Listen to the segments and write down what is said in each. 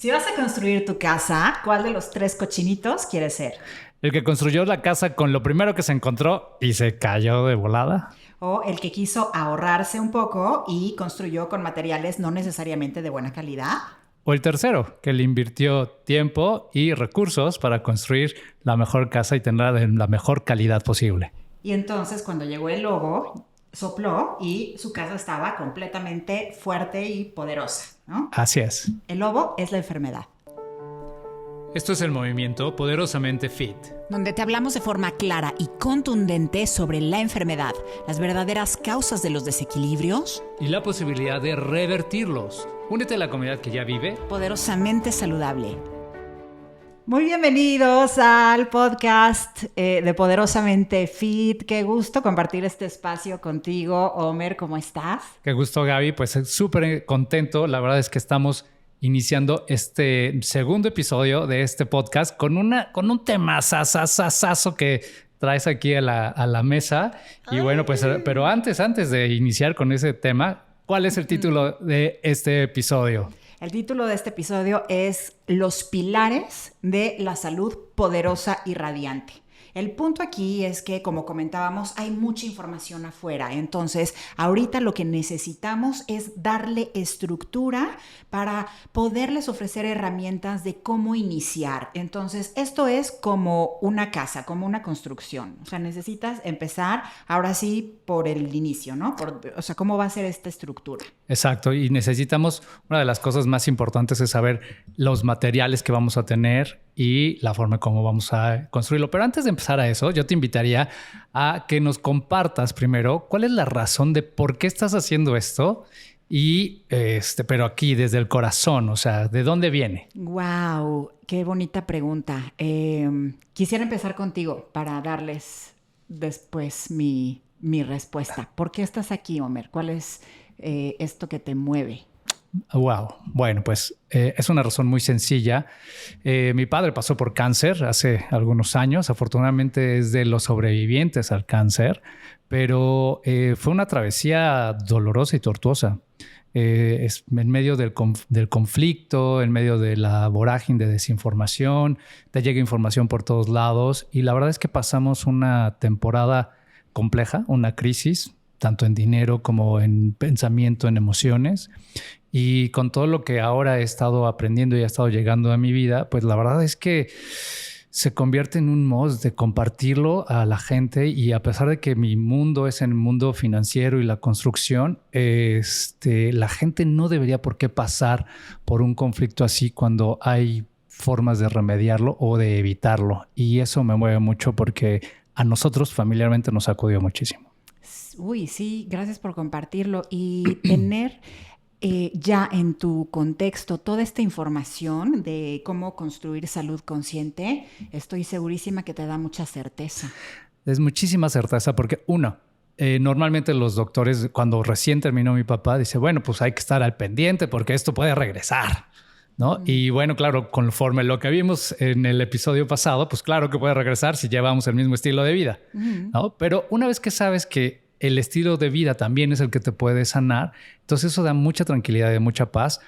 Si vas a construir tu casa, ¿cuál de los 3 cochinitos quieres ser? El que construyó la casa con lo primero que se encontró y se cayó de volada. ¿O el que quiso ahorrarse un poco y construyó con materiales no necesariamente de buena calidad? O el tercero, que le invirtió tiempo y recursos para construir la mejor casa y tenerla de la mejor calidad posible. Y entonces cuando llegó el lobo, sopló y su casa estaba completamente fuerte y poderosa, ¿no? Así es. El lobo es la enfermedad. Esto es el movimiento Poderosamente Fit, donde te hablamos de forma clara y contundente sobre la enfermedad, las verdaderas causas de los desequilibrios y la posibilidad de revertirlos. Únete a la comunidad que ya vive poderosamente saludable. Muy bienvenidos al podcast de Poderosamente Fit. Qué gusto compartir este espacio contigo, Homer. ¿Cómo estás? Qué gusto, Gaby. Pues súper contento. La verdad es que estamos iniciando este segundo episodio de este podcast con un tema sasasasazo que traes aquí a la mesa. Y bueno, pues, pero antes de iniciar con ese tema, ¿cuál es el título de este episodio? El título de este episodio es Los pilares de la salud poderosa y radiante. El punto aquí es que, como comentábamos, hay mucha información afuera. Entonces, ahorita lo que necesitamos es darle estructura para poderles ofrecer herramientas de cómo iniciar. Entonces, esto es como una casa, como una construcción. O sea, necesitas empezar ahora sí por el inicio, ¿no? O sea, ¿cómo va a ser esta estructura? Exacto. Y necesitamos, una de las cosas más importantes es saber los materiales que vamos a tener y la forma como vamos a construirlo. Pero antes de empezar a eso, yo te invitaría a que nos compartas primero cuál es la razón de por qué estás haciendo esto y pero aquí desde el corazón, o sea, ¿de dónde viene? Wow, qué bonita pregunta. Quisiera empezar contigo para darles después mi respuesta. ¿Por qué estás aquí, Homer? ¿Cuál es esto que te mueve? Wow. Bueno, pues es una razón muy sencilla. Mi padre pasó por cáncer hace algunos años. Afortunadamente es de los sobrevivientes al cáncer, pero fue una travesía dolorosa y tortuosa. Es en medio del conflicto, en medio de la vorágine de desinformación, te llega información por todos lados y la verdad es que pasamos una temporada compleja, una crisis, tanto en dinero como en pensamiento, en emociones. Y con todo lo que ahora he estado aprendiendo y ha estado llegando a mi vida, pues la verdad es que se convierte en un must de compartirlo a la gente. Y a pesar de que mi mundo es en el mundo financiero y la construcción, la gente no debería por qué pasar por un conflicto así cuando hay formas de remediarlo o de evitarlo. Y eso me mueve mucho porque a nosotros familiarmente nos sacudió muchísimo. Uy, sí, gracias por compartirlo y tener ya en tu contexto toda esta información de cómo construir salud consciente, estoy segurísima que te da mucha certeza. Es muchísima certeza porque normalmente los doctores, cuando recién terminó mi papá, dice, bueno, pues hay que estar al pendiente porque esto puede regresar, ¿no? Y bueno, claro, conforme lo que vimos en el episodio pasado, pues claro que puede regresar si llevamos el mismo estilo de vida, ¿no? Pero una vez que sabes que el estilo de vida también es el que te puede sanar, entonces eso da mucha tranquilidad y mucha paz,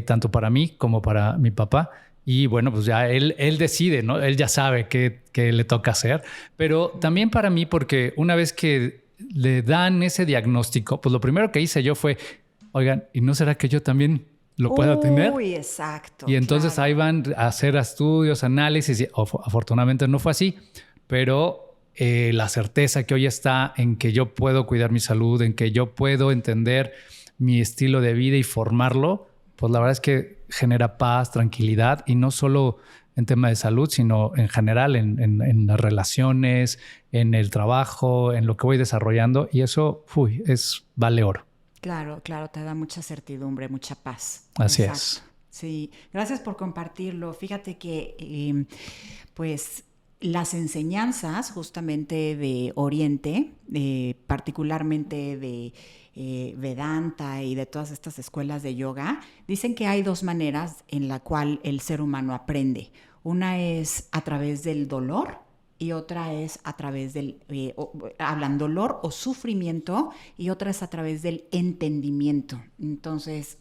tanto para mí como para mi papá. Y bueno, pues ya él decide, ¿no? Él ya sabe qué le toca hacer. Pero también para mí, porque una vez que le dan ese diagnóstico, pues lo primero que hice yo fue, oigan, ¿y no será que yo también lo pueda tener? Uy, exacto. Y entonces claro. ahí van a hacer estudios, análisis. Y afortunadamente no fue así, pero la certeza que hoy está en que yo puedo cuidar mi salud, en que yo puedo entender mi estilo de vida y formarlo, pues la verdad es que genera paz, tranquilidad y no solo en tema de salud, sino en general en las relaciones, en el trabajo, en lo que voy desarrollando y eso vale oro. Claro, te da mucha certidumbre, mucha paz. Así Exacto. es. Sí, gracias por compartirlo. Fíjate que pues las enseñanzas justamente de Oriente, particularmente de Vedanta y de todas estas escuelas de yoga, dicen que hay 2 maneras en la cual el ser humano aprende. Una es a través del dolor y otra es a través del, hablan dolor o sufrimiento, y otra es a través del entendimiento. Entonces,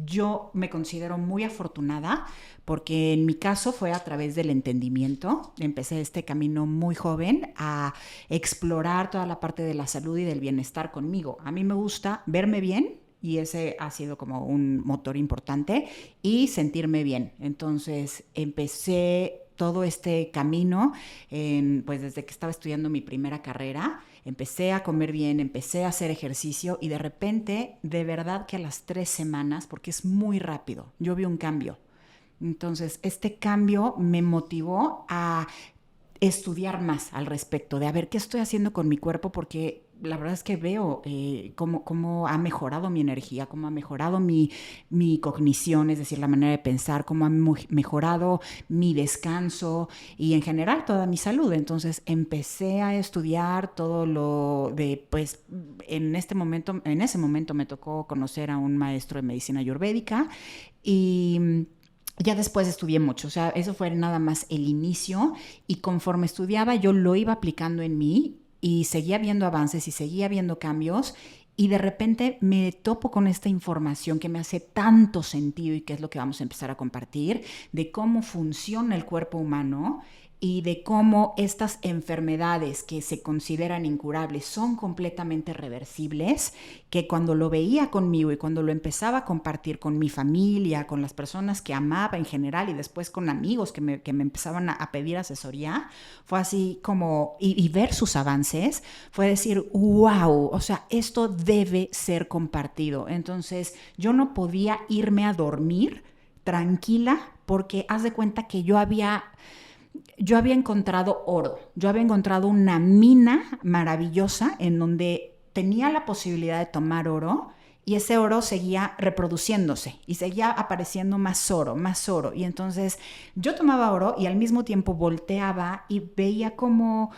yo me considero muy afortunada porque en mi caso fue a través del entendimiento. Empecé este camino muy joven a explorar toda la parte de la salud y del bienestar conmigo. A mí me gusta verme bien y ese ha sido como un motor importante y sentirme bien. Entonces empecé todo este camino, pues desde que estaba estudiando mi primera carrera, empecé a comer bien, empecé a hacer ejercicio y de repente, de verdad que a las 3 semanas, porque es muy rápido, yo vi un cambio. Entonces, este cambio me motivó a estudiar más al respecto, de a ver qué estoy haciendo con mi cuerpo, porque la verdad es que veo cómo ha mejorado mi energía, cómo ha mejorado mi cognición, es decir, la manera de pensar, cómo ha mejorado mi descanso y en general toda mi salud. Entonces empecé a estudiar todo lo de, pues en ese momento me tocó conocer a un maestro de medicina ayurvédica y ya después estudié mucho, o sea, eso fue nada más el inicio y conforme estudiaba yo lo iba aplicando en mí y seguía viendo avances y seguía viendo cambios y de repente me topo con esta información que me hace tanto sentido y que es lo que vamos a empezar a compartir, de cómo funciona el cuerpo humano y de cómo estas enfermedades que se consideran incurables son completamente reversibles, que cuando lo veía conmigo y cuando lo empezaba a compartir con mi familia, con las personas que amaba en general y después con amigos que me empezaban a pedir asesoría, fue así como, y ver sus avances, fue decir, wow, o sea, esto debe ser compartido. Entonces yo no podía irme a dormir tranquila porque haz de cuenta que yo había encontrado oro, yo había encontrado una mina maravillosa en donde tenía la posibilidad de tomar oro y ese oro seguía reproduciéndose y seguía apareciendo más oro. Y entonces yo tomaba oro y al mismo tiempo volteaba y veía cómo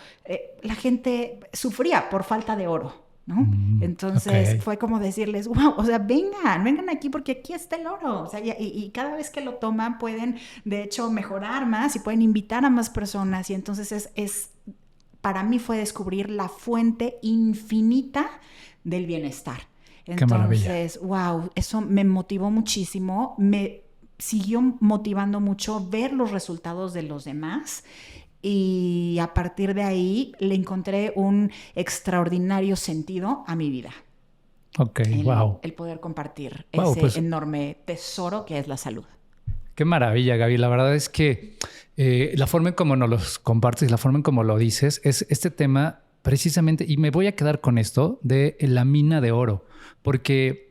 la gente sufría por falta de oro, ¿no? Entonces fue como decirles, wow, o sea, vengan aquí porque aquí está el oro. O sea, y cada vez que lo toman pueden, de hecho, mejorar más y pueden invitar a más personas. Y entonces para mí fue descubrir la fuente infinita del bienestar. Entonces, wow, eso me motivó muchísimo, me siguió motivando mucho ver los resultados de los demás. Y a partir de ahí le encontré un extraordinario sentido a mi vida. Ok, wow. El poder compartir ese enorme tesoro que es la salud. Qué maravilla, Gaby. La verdad es que la forma en cómo nos los compartes, la forma en cómo lo dices, es este tema precisamente, y me voy a quedar con esto, de la mina de oro, porque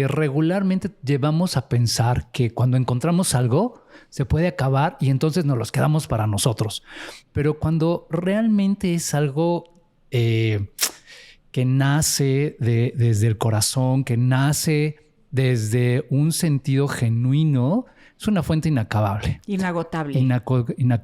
regularmente llevamos a pensar que cuando encontramos algo se puede acabar y entonces nos los quedamos para nosotros. Pero cuando realmente es algo que nace desde el corazón, que nace desde un sentido genuino, es una fuente inacabable. Inagotable.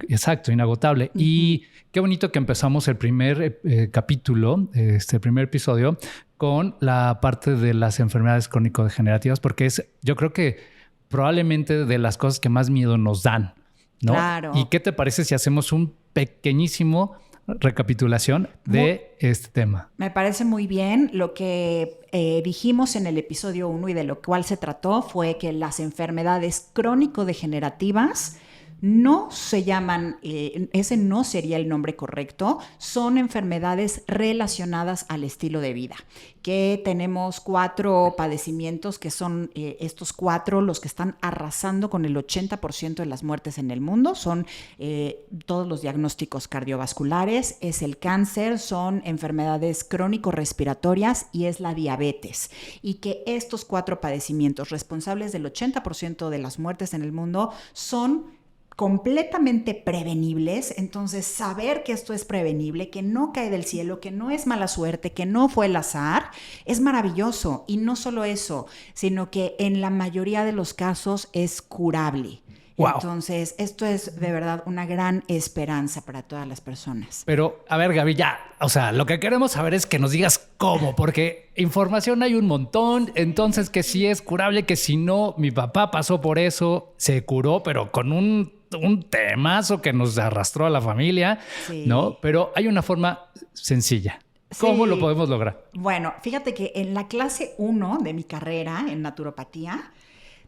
Exacto, inagotable. Uh-huh. Y qué bonito que empezamos el primer capítulo, el primer episodio, con la parte de las enfermedades crónico-degenerativas, porque yo creo que probablemente de las cosas que más miedo nos dan, ¿no? Claro. ¿Y qué te parece si hacemos un pequeñísimo recapitulación de este tema? Me parece muy bien. Lo que dijimos en el episodio 1 y de lo cual se trató fue que las enfermedades crónico-degenerativas no se llaman, ese no sería el nombre correcto, son enfermedades relacionadas al estilo de vida, que tenemos 4 padecimientos que son estos 4 los que están arrasando con el 80% de las muertes en el mundo, son todos los diagnósticos cardiovasculares, es el cáncer, son enfermedades crónico-respiratorias y es la diabetes, y que estos 4 padecimientos responsables del 80% de las muertes en el mundo son completamente prevenibles. Entonces saber que esto es prevenible, que no cae del cielo, que no es mala suerte, que no fue el azar, es maravilloso. Y no solo eso, sino que en la mayoría de los casos es curable. Wow. Entonces, esto es de verdad una gran esperanza para todas las personas. Pero, a ver, Gaby, ya, o sea, lo que queremos saber es que nos digas cómo, porque información hay un montón, entonces que si es curable, que si no, mi papá pasó por eso, se curó, pero con un temazo que nos arrastró a la familia, sí, ¿no? Pero hay una forma sencilla. ¿Cómo lo podemos lograr? Bueno, fíjate que en la clase 1 de mi carrera en naturopatía,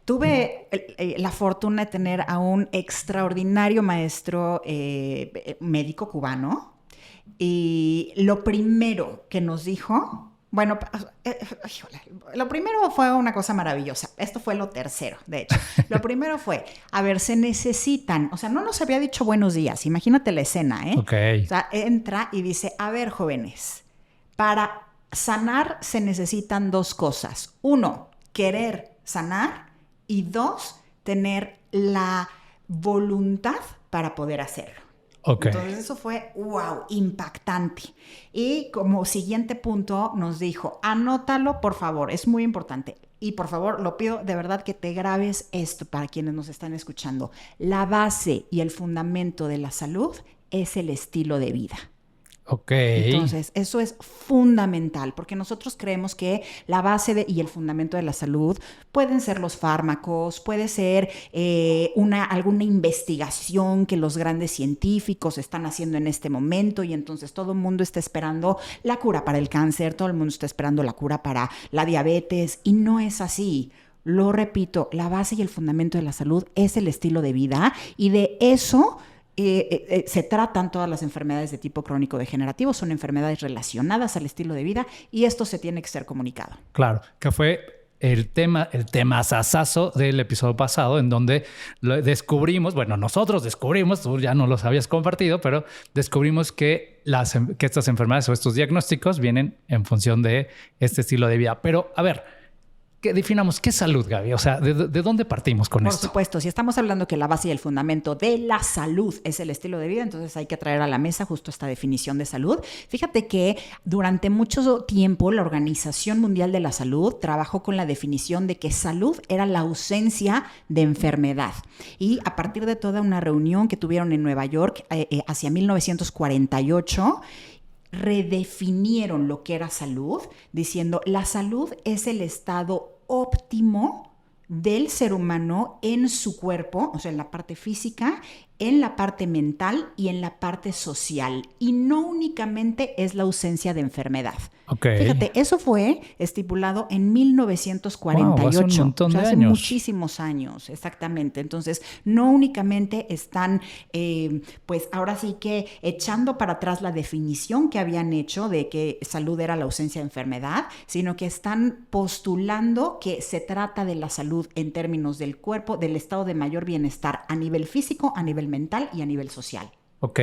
Tuve la fortuna de tener a un extraordinario maestro médico cubano y lo primero que nos dijo, bueno, híjole, lo primero fue una cosa maravillosa. Esto fue lo tercero, de hecho. Lo primero fue, a ver, se necesitan, o sea, no nos había dicho buenos días, imagínate la escena, ¿eh? Ok. O sea, entra y dice, a ver, jóvenes, para sanar se necesitan dos cosas. Uno, querer sanar y dos, tener la voluntad para poder hacerlo. Ok. Entonces eso fue, wow, impactante. Y como siguiente punto nos dijo, anótalo por favor, es muy importante. Y por favor, lo pido de verdad que te grabes esto para quienes nos están escuchando. La base y el fundamento de la salud es el estilo de vida. Ok. Entonces, eso es fundamental, porque nosotros creemos que la base y el fundamento de la salud pueden ser los fármacos, puede ser alguna investigación que los grandes científicos están haciendo en este momento y entonces todo el mundo está esperando la cura para el cáncer, todo el mundo está esperando la cura para la diabetes y no es así. Lo repito, la base y el fundamento de la salud es el estilo de vida y de eso se tratan todas las enfermedades de tipo crónico degenerativo, son enfermedades relacionadas al estilo de vida y esto se tiene que ser comunicado. Claro, que fue el tema sasazo del episodio pasado, en donde descubrimos, bueno, nosotros descubrimos, tú ya no los habías compartido, pero descubrimos que estas enfermedades o estos diagnósticos vienen en función de este estilo de vida. Pero, a ver, que definamos qué es salud, Gaby. O sea, ¿de dónde partimos con esto? Por supuesto, si estamos hablando que la base y el fundamento de la salud es el estilo de vida, entonces hay que traer a la mesa justo esta definición de salud. Fíjate que durante mucho tiempo la Organización Mundial de la Salud trabajó con la definición de que salud era la ausencia de enfermedad. Y a partir de toda una reunión que tuvieron en Nueva York hacia 1948, redefinieron lo que era salud, diciendo la salud es el estado óptimo del ser humano en su cuerpo, o sea, en la parte física, en la parte mental y en la parte social. Y no únicamente es la ausencia de enfermedad. Okay. Fíjate, eso fue estipulado en 1948. Wow, hace un montón de hace años. Muchísimos años, exactamente. Entonces, no únicamente están, pues ahora sí que echando para atrás la definición que habían hecho de que salud era la ausencia de enfermedad, sino que están postulando que se trata de la salud en términos del cuerpo, del estado de mayor bienestar a nivel físico, a nivel mental y a nivel social. Ok,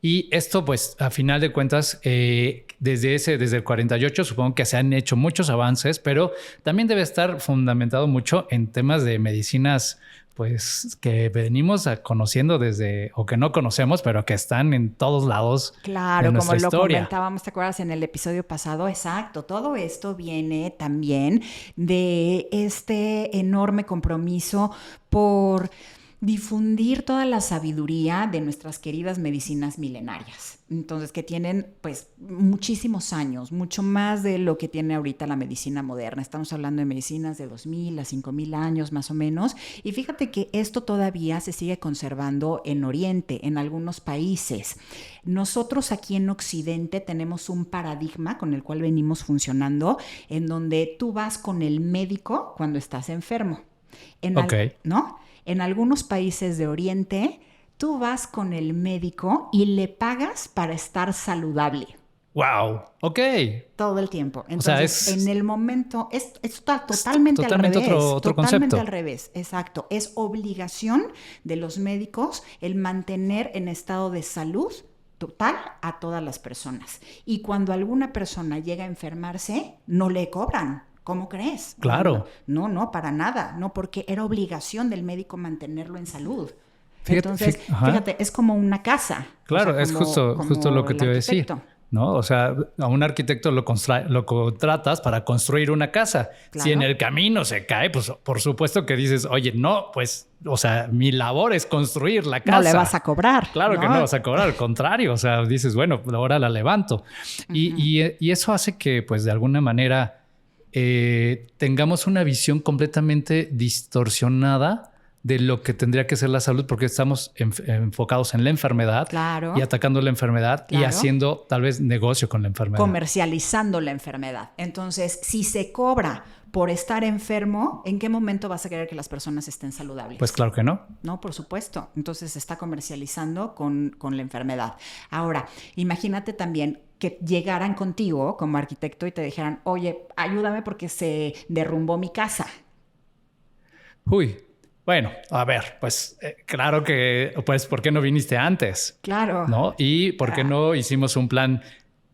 y esto pues a final de cuentas desde el 48 supongo que se han hecho muchos avances, pero también debe estar fundamentado mucho en temas de medicinas pues que venimos conociendo desde, o que no conocemos, pero que están en todos lados. Claro, de como nuestra lo historia. comentábamos, ¿te acuerdas en el episodio pasado? Exacto, todo esto viene también de este enorme compromiso por difundir toda la sabiduría de nuestras queridas medicinas milenarias. Entonces, que tienen pues muchísimos años, mucho más de lo que tiene ahorita la medicina moderna. Estamos hablando de medicinas de 2000 a 5000 años más o menos. Y fíjate que esto todavía se sigue conservando en Oriente, en algunos países. Nosotros aquí en Occidente tenemos un paradigma con el cual venimos funcionando, en donde tú vas con el médico cuando estás enfermo. ¿No? En algunos países de Oriente, tú vas con el médico y le pagas para estar saludable. ¡Wow! Ok. Todo el tiempo. Entonces, en el momento, es totalmente al totalmente revés. otro totalmente concepto. al revés, exacto. Es obligación de los médicos el mantener en estado de salud total a todas las personas. Y cuando alguna persona llega a enfermarse, no le cobran. ¿Cómo crees? Claro. No, para nada. No, porque era obligación del médico mantenerlo en salud. Fíjate, Entonces, fíjate, es como una casa. Claro, o sea, es justo lo que te iba a decir. ¿No? O sea, a un arquitecto lo contratas para construir una casa. Claro. Si en el camino se cae, pues por supuesto que dices, oye, no, pues, o sea, mi labor es construir la casa. No le vas a cobrar. Claro que no vas a cobrar, al contrario. O sea, dices, bueno, ahora la levanto. Uh-huh. Y eso hace que, pues, de alguna manera tengamos una visión completamente distorsionada de lo que tendría que ser la salud, porque estamos enfocados en la enfermedad Claro. y atacando la enfermedad y Claro. haciendo tal vez negocio con la enfermedad. Comercializando la enfermedad. Entonces, si se cobra por estar enfermo, ¿en qué momento vas a querer que las personas estén saludables? Pues claro que no. No, por supuesto. Entonces se está comercializando con la enfermedad. Ahora, imagínate también que llegaran contigo como arquitecto y te dijeran, oye, ayúdame porque se derrumbó mi casa. Uy, bueno, a ver, pues claro que, pues, ¿por qué no viniste antes? Claro. ¿No? Y ¿por qué no hicimos un plan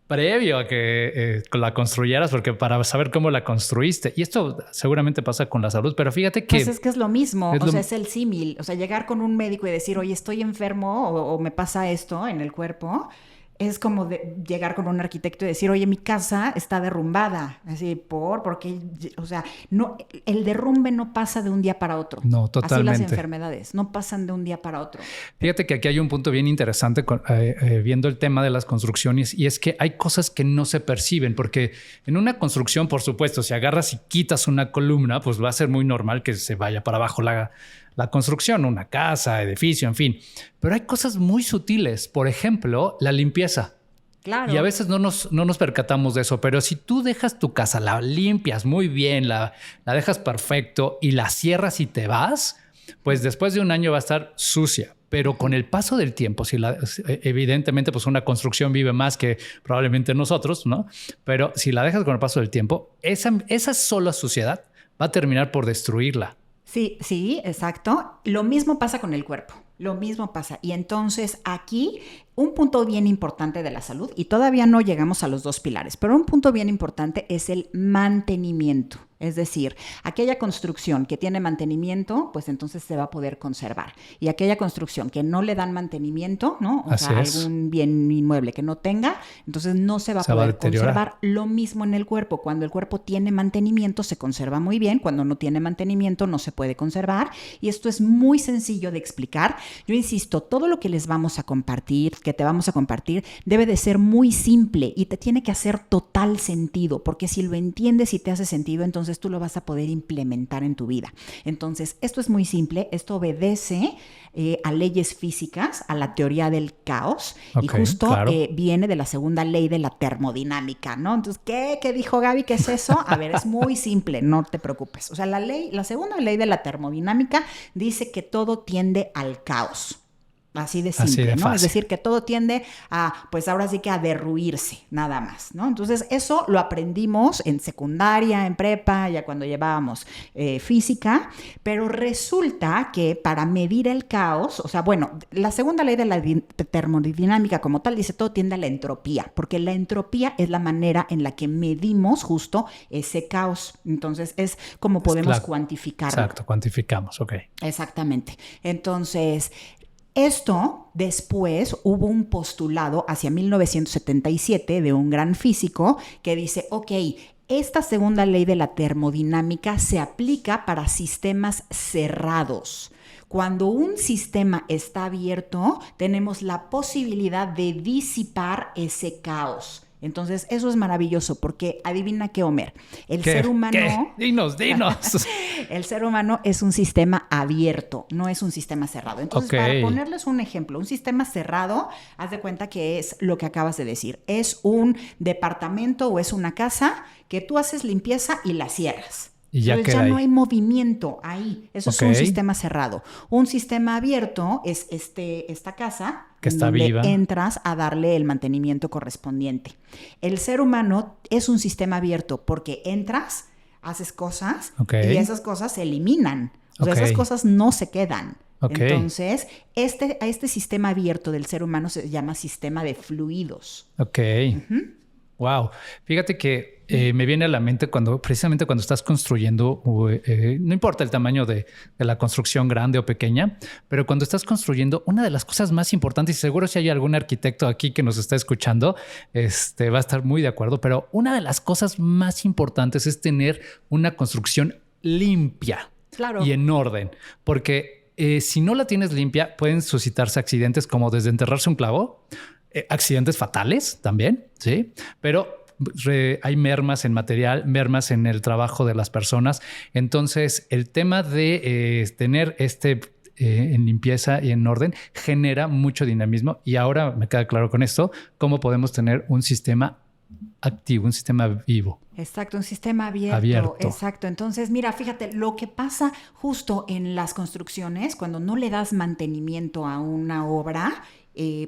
previo a que la construyeras? Porque para saber cómo la construiste. Y esto seguramente pasa con la salud, pero fíjate que... Pues es que es lo mismo, es o lo- sea, es el símil. O sea, llegar con un médico y decir, oye, estoy enfermo o me pasa esto en el cuerpo, es como de llegar con un arquitecto y decir, oye, mi casa está derrumbada. Así, porque, o sea, no, el derrumbe no pasa de un día para otro. No, Así totalmente. las enfermedades, no pasan de un día para otro. Fíjate que aquí hay un punto bien interesante viendo el tema de las construcciones, y es que hay cosas que no se perciben, porque en una construcción, por supuesto, si agarras y quitas una columna, pues va a ser muy normal que se vaya para abajo la construcción, una casa, edificio, en fin. Pero hay cosas muy sutiles, por ejemplo, la limpieza. Claro. Y a veces no nos percatamos de eso, pero si tú dejas tu casa, la limpias muy bien, la dejas perfecto y la cierras y te vas, pues después de un año va a estar sucia. Pero con el paso del tiempo, evidentemente, pues una construcción vive más que probablemente nosotros, ¿no? Pero si la dejas con el paso del tiempo, esa sola suciedad va a terminar por destruirla. Sí, sí, exacto. Lo mismo pasa con el cuerpo. Lo mismo pasa. Y entonces aquí un punto bien importante de la salud, y todavía no llegamos a los 2 pilares, pero un punto bien importante es el mantenimiento. Es decir, aquella construcción que tiene mantenimiento, pues entonces se va a poder conservar. Y aquella construcción que no le dan mantenimiento, ¿no? O Así sea, es. algún bien inmueble que no tenga, entonces no se va a Se va a poder deteriorar. conservar. Lo mismo en el cuerpo. Cuando el cuerpo tiene mantenimiento, se conserva muy bien. Cuando no tiene mantenimiento, no se puede conservar. Y esto es muy sencillo de explicar. Yo insisto, todo lo que les vamos a compartir, que te vamos a compartir, debe de ser muy simple y te tiene que hacer total sentido, porque si lo entiendes y te hace sentido, entonces tú lo vas a poder implementar en tu vida. Entonces, esto es muy simple. Esto obedece a leyes físicas, a la teoría del caos, y Ok, justo claro. viene de la segunda ley de la termodinámica, ¿no? Entonces, ¿qué dijo Gaby? ¿Qué es eso? A ver, es muy simple, no te preocupes. O sea, la segunda ley de la termodinámica dice que todo tiende al caos. Así de simple, Así de ¿no? fácil. Es decir, que todo tiende a, pues ahora sí que a derruirse, nada más, ¿no? Entonces, eso lo aprendimos en secundaria, en prepa, ya cuando llevábamos física, pero resulta que para medir el caos, o sea, bueno, la segunda ley de la termodinámica como tal dice todo tiende a la entropía, porque la entropía es la manera en la que medimos justo ese caos. Entonces, es como podemos Claro. cuantificarlo. Exacto, cuantificamos, ok. Exactamente. Entonces, esto después hubo un postulado hacia 1977 de un gran físico que dice, ok, esta segunda ley de la termodinámica se aplica para sistemas cerrados. Cuando un sistema está abierto, tenemos la posibilidad de disipar ese caos. Entonces, eso es maravilloso porque adivina qué, Homer, el ¿Qué? ser humano... ¿Qué? Dinos. El ser humano es un sistema abierto, no es un sistema cerrado. Entonces, Ok. para ponerles un ejemplo, un sistema cerrado, haz de cuenta que es lo que acabas de decir. Es un departamento o es una casa que tú haces limpieza y la cierras. Y ya Entonces queda ya no ahí. hay movimiento ahí. Eso Ok. es un sistema cerrado. Un sistema abierto es esta casa Que está donde viva. entras a darle el mantenimiento correspondiente. El ser humano es un sistema abierto porque entras, haces cosas Ok. y esas cosas se eliminan. O sea, Ok. esas cosas no se quedan. Ok. Entonces, a este sistema abierto del ser humano se llama sistema de fluidos. Ok. Wow. Fíjate que me viene a la mente precisamente cuando estás construyendo, no importa el tamaño de la construcción grande o pequeña, pero cuando estás construyendo, una de las cosas más importantes, y seguro si hay algún arquitecto aquí que nos está escuchando, va a estar muy de acuerdo, pero una de las cosas más importantes es tener una construcción limpia Claro. y en orden, porque si no la tienes limpia, pueden suscitarse accidentes como desde enterrarse un clavo, accidentes fatales también, ¿sí? Pero hay mermas en material, mermas en el trabajo de las personas. Entonces, el tema de tener en limpieza y en orden genera mucho dinamismo. Y ahora me queda claro con esto cómo podemos tener un sistema activo, un sistema vivo. Exacto, un sistema abierto. Exacto. Entonces, mira, fíjate, lo que pasa justo en las construcciones, cuando no le das mantenimiento a una obra,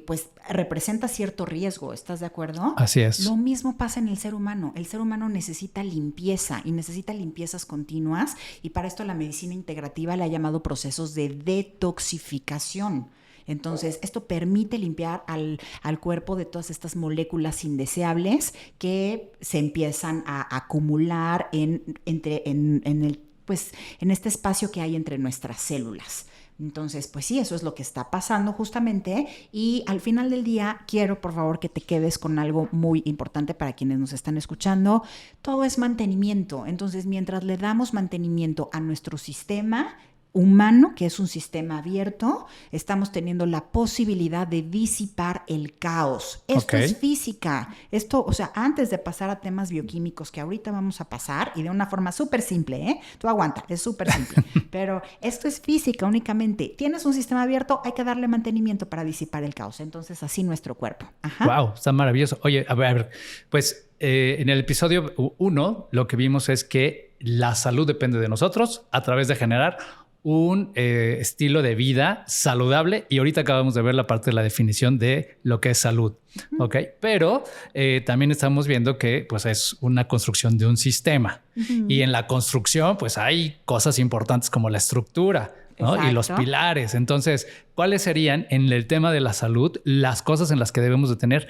pues representa cierto riesgo, ¿estás de acuerdo? Así es. Lo mismo pasa en el ser humano. El ser humano necesita limpieza y necesita limpiezas continuas, y para esto la medicina integrativa le ha llamado procesos de detoxificación. Entonces, esto permite limpiar al cuerpo de todas estas moléculas indeseables que se empiezan a acumular en este espacio que hay entre nuestras células. Entonces, pues sí, eso es lo que está pasando justamente. Y al final del día, quiero, por favor, que te quedes con algo muy importante para quienes nos están escuchando. Todo es mantenimiento. Entonces, mientras le damos mantenimiento a nuestro sistema humano, que es un sistema abierto, estamos teniendo la posibilidad de disipar el caos. Esto es física. Esto, o sea, antes de pasar a temas bioquímicos que ahorita vamos a pasar, y de una forma súper simple, ¿eh? Tú aguanta, es súper simple. Pero esto es física únicamente. Tienes un sistema abierto, hay que darle mantenimiento para disipar el caos. Entonces, así nuestro cuerpo. Wow, está maravilloso. Oye, a ver, pues en el episodio 1 lo que vimos es que la salud depende de nosotros a través de generar un estilo de vida saludable, y ahorita acabamos de ver la parte de la definición de lo que es salud. ¿Ok? Pero también estamos viendo que pues es una construcción de un sistema, y en la construcción pues hay cosas importantes como la estructura, ¿no? Y los pilares. Entonces, ¿cuáles serían en el tema de la salud las cosas en las que debemos de tener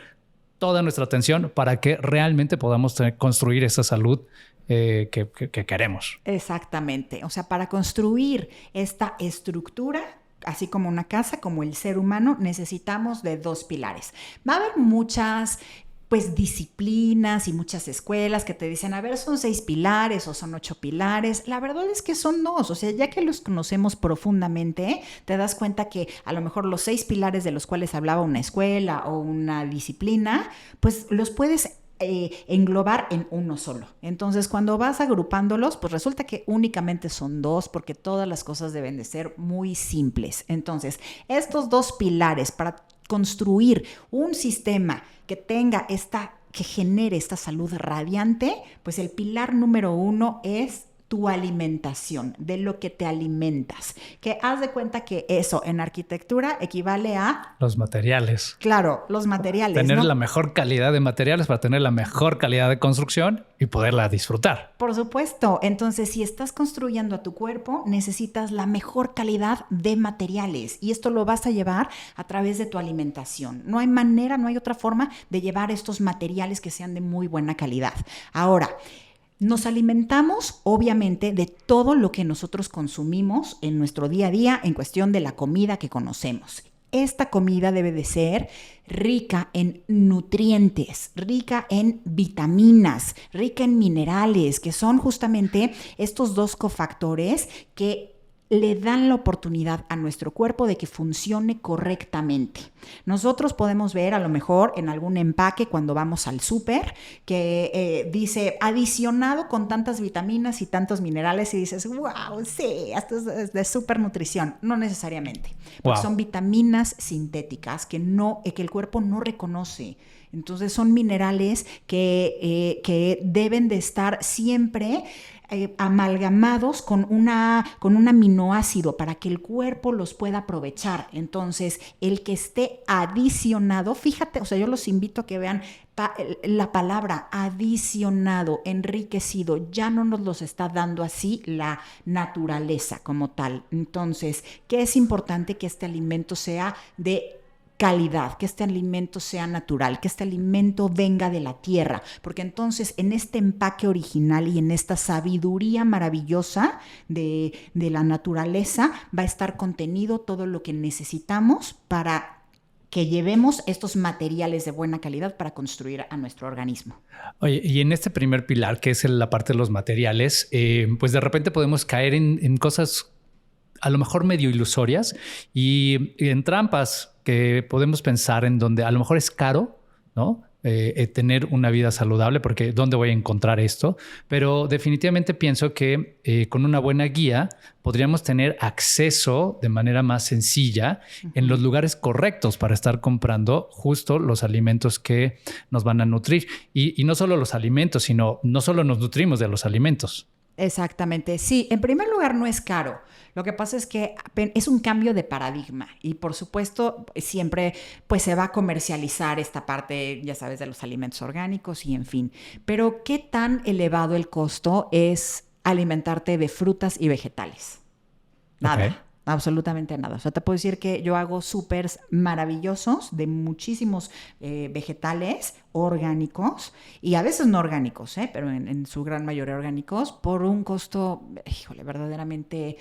toda nuestra atención para que realmente podamos construir esa salud que queremos? Exactamente. O sea, para construir esta estructura, así como una casa, como el ser humano, necesitamos de 2 pilares. Va a haber muchas disciplinas y muchas escuelas que te dicen, a ver, son 6 pilares o son 8 pilares. La verdad es que son 2. O sea, ya que los conocemos profundamente, te das cuenta que a lo mejor los 6 pilares de los cuales hablaba una escuela o una disciplina, pues los puedes englobar en uno solo. Entonces, cuando vas agrupándolos, pues resulta que únicamente son 2, porque todas las cosas deben de ser muy simples. Entonces, estos 2 pilares para construir un sistema que genere esta salud radiante, pues el pilar número 1 es tu alimentación, de lo que te alimentas. Que haz de cuenta que eso en arquitectura equivale a los materiales. Claro, los materiales. Tener la mejor calidad de materiales para tener la mejor calidad de construcción y poderla disfrutar. Por supuesto. Entonces, si estás construyendo a tu cuerpo, necesitas la mejor calidad de materiales, y esto lo vas a llevar a través de tu alimentación. No hay manera, no hay otra forma de llevar estos materiales que sean de muy buena calidad. Ahora, nos alimentamos, obviamente, de todo lo que nosotros consumimos en nuestro día a día en cuestión de la comida que conocemos. Esta comida debe de ser rica en nutrientes, rica en vitaminas, rica en minerales, que son justamente estos 2 cofactores que le dan la oportunidad a nuestro cuerpo de que funcione correctamente. Nosotros podemos ver a lo mejor en algún empaque cuando vamos al súper que dice adicionado con tantas vitaminas y tantos minerales, y dices, wow, sí, esto es de súper nutrición. No necesariamente, porque son vitaminas sintéticas que el cuerpo no reconoce. Entonces son minerales que deben de estar siempre amalgamados con un aminoácido para que el cuerpo los pueda aprovechar. Entonces, el que esté adicionado, fíjate, o sea, yo los invito a que vean la palabra adicionado, enriquecido, ya no nos los está dando así la naturaleza como tal. Entonces, ¿qué es importante? Que este alimento sea de calidad, que este alimento sea natural, que este alimento venga de la tierra, porque entonces en este empaque original y en esta sabiduría maravillosa de la naturaleza va a estar contenido todo lo que necesitamos para que llevemos estos materiales de buena calidad para construir a nuestro organismo. Oye, y en este primer pilar, que es la parte de los materiales, pues de repente podemos caer en cosas a lo mejor medio ilusorias y en trampas que podemos pensar en donde a lo mejor es caro, ¿no? tener una vida saludable, porque ¿dónde voy a encontrar esto? Pero definitivamente pienso que con una buena guía podríamos tener acceso de manera más sencilla en los lugares correctos para estar comprando justo los alimentos que nos van a nutrir. Y no solo los alimentos, sino no solo nos nutrimos de los alimentos. Exactamente, sí. En primer lugar, no es caro. Lo que pasa es que es un cambio de paradigma y, por supuesto, siempre pues se va a comercializar esta parte, ya sabes, de los alimentos orgánicos y en fin. Pero ¿qué tan elevado el costo es alimentarte de frutas y vegetales? Nada. Okay. Absolutamente nada. O sea, te puedo decir que yo hago súpers maravillosos de muchísimos vegetales orgánicos y a veces no orgánicos, pero en su gran mayoría orgánicos por un costo, híjole, verdaderamente